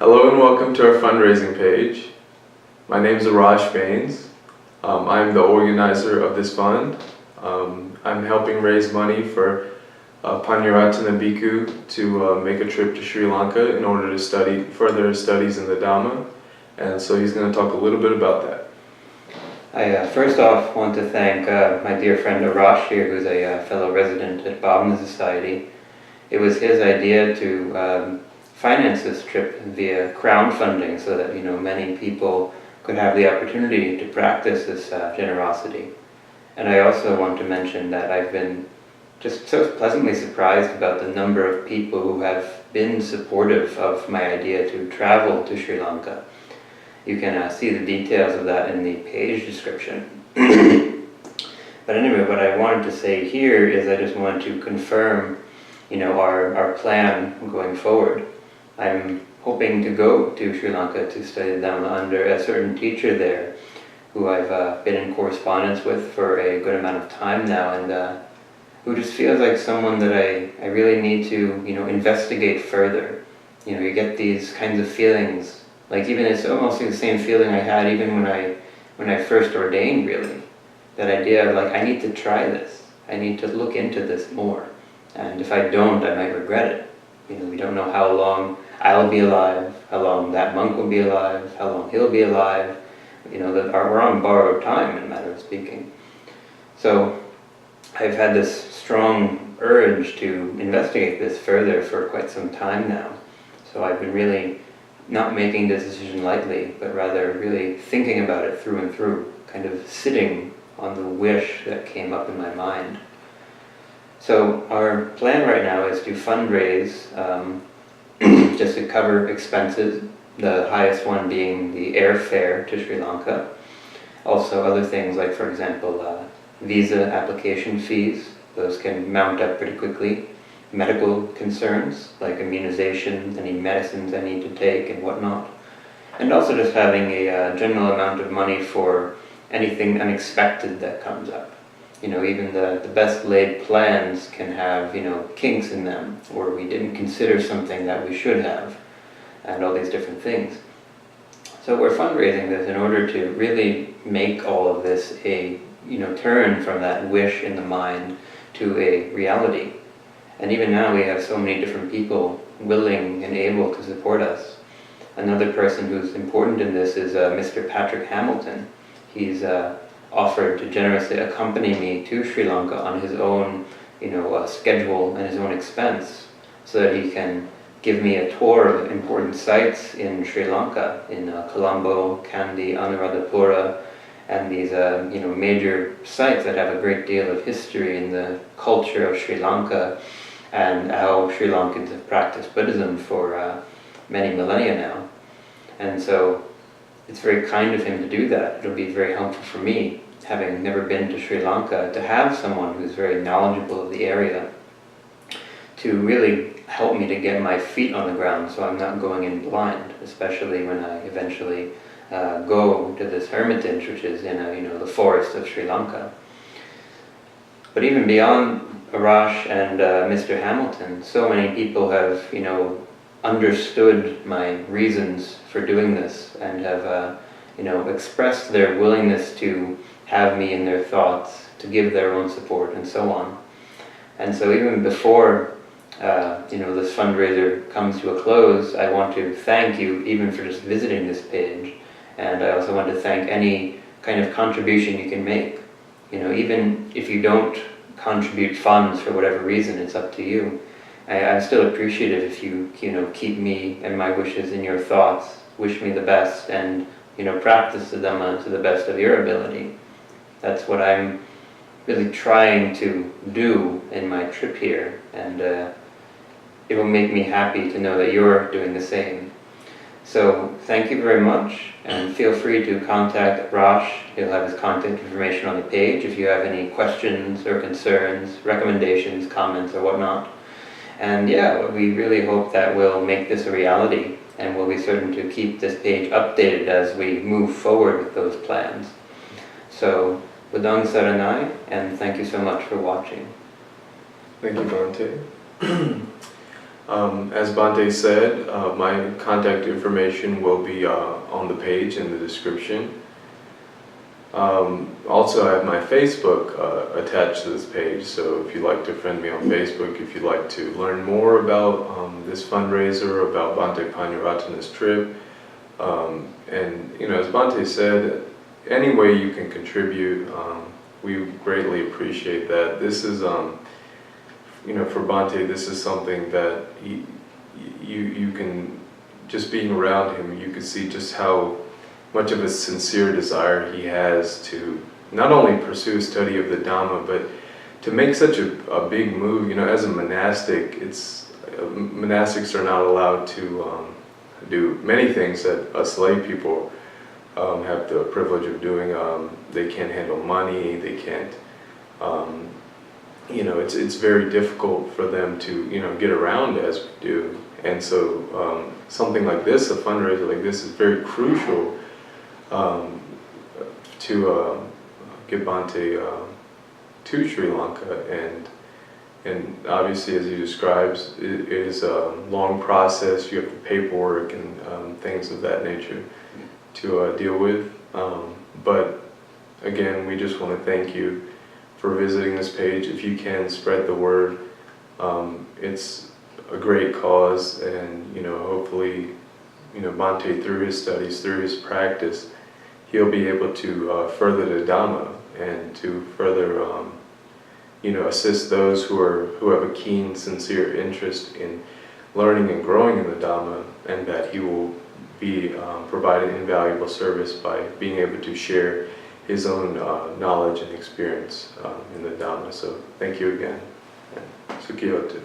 Hello and welcome to our fundraising page. My name is Arash Bains. I'm the organizer of this fund. I'm helping raise money for Panyaratana Bhikkhu to make a trip to Sri Lanka in order to study further studies in the Dhamma. And so he's going to talk a little bit about that. I first off want to thank my dear friend Arash here, who's a fellow resident at Bhavana Society. It was his idea to finance this trip via crowdfunding so that many people could have the opportunity to practice this generosity. And I also want to mention that I've been just so pleasantly surprised about the number of people who have been supportive of my idea to travel to Sri Lanka. You can see the details of that in the page description. But anyway, what I wanted to say here is I just wanted to confirm our plan going forward. I'm hoping to go to Sri Lanka to study Dhamma under a certain teacher there who I've been in correspondence with for a good amount of time now, and who just feels like someone that I really need to investigate further. You get these kinds of feelings, like even it's almost the same feeling I had even when I first ordained, really. That idea of like, I need to try this, I need to look into this more, and if I don't, I might regret it. We don't know how long I'll be alive, how long that monk will be alive, how long he'll be alive. We're on borrowed time, in a matter of speaking. So I've had this strong urge to investigate this further for quite some time now. So I've been really not making this decision lightly, but rather really thinking about it through and through, kind of sitting on the wish that came up in my mind. So our plan right now is to fundraise just to cover expenses, the highest one being the airfare to Sri Lanka. Also other things like, for example, visa application fees. Those can mount up pretty quickly. Medical concerns like immunization, any medicines I need to take and whatnot. And also just having a general amount of money for anything unexpected that comes up. Even the best laid plans can have, kinks in them, or we didn't consider something that we should have, and all these different things. So we're fundraising this in order to really make all of this a, turn from that wish in the mind to a reality. And even now we have so many different people willing and able to support us. Another person who's important in this is Mr. Patrick Hamilton. He's offered to generously accompany me to Sri Lanka on his own, schedule and his own expense, so that he can give me a tour of important sites in Sri Lanka, in Colombo, Kandy, Anuradhapura, and these major sites that have a great deal of history in the culture of Sri Lanka and how Sri Lankans have practiced Buddhism for many millennia now. And so it's very kind of him to do that. It'll be very helpful for me, having never been to Sri Lanka, to have someone who's very knowledgeable of the area to really help me to get my feet on the ground so I'm not going in blind, especially when I eventually go to this hermitage, which is in the forest of Sri Lanka. But even beyond Arash and Mr. Hamilton, so many people have understood my reasons for doing this and have expressed their willingness to have me in their thoughts, to give their own support and so on. And so even before this fundraiser comes to a close, I want to thank you even for just visiting this page, and I also want to thank any kind of contribution you can make. Even if you don't contribute funds for whatever reason, it's up to you. I'm still appreciative if you keep me and my wishes in your thoughts, wish me the best, and practice the Dhamma to the best of your ability. That's what I'm really trying to do in my trip here, and it will make me happy to know that you're doing the same. So thank you very much, and feel free to contact Arash. He'll have his contact information on the page if you have any questions or concerns, recommendations, comments, or whatnot. And yeah, we really hope that we'll make this a reality, and we'll be certain to keep this page updated as we move forward with those plans. So, Budang Saranai, and thank you so much for watching. Thank you, Bhante. As Bhante said, my contact information will be on the page in the description. Also, I have my Facebook attached to this page, so if you'd like to friend me on Facebook, if you'd like to learn more about this fundraiser, about Bhante Panyaratana's trip, and as Bhante said, any way you can contribute, we greatly appreciate that. This is, for Bhante, this is something that you can, just being around him, you can see just how much of a sincere desire he has to not only pursue study of the Dhamma, but to make such a big move. As a monastic, monastics are not allowed to do many things that us lay people have the privilege of doing. They can't handle money, they can't, it's very difficult for them to, get around as we do. And so something like this, a fundraiser like this, is very crucial to get Bhante to Sri Lanka, and obviously, as he describes, it is a long process. You have the paperwork and things of that nature to deal with. But again, we just want to thank you for visiting this page. If you can spread the word, it's a great cause, and hopefully, Bhante, through his studies, through his practice, he'll be able to further the Dhamma and to further, assist those who have a keen, sincere interest in learning and growing in the Dhamma, and that he will be providing invaluable service by being able to share his own knowledge and experience in the Dhamma. So thank you again. Sukhiyotu.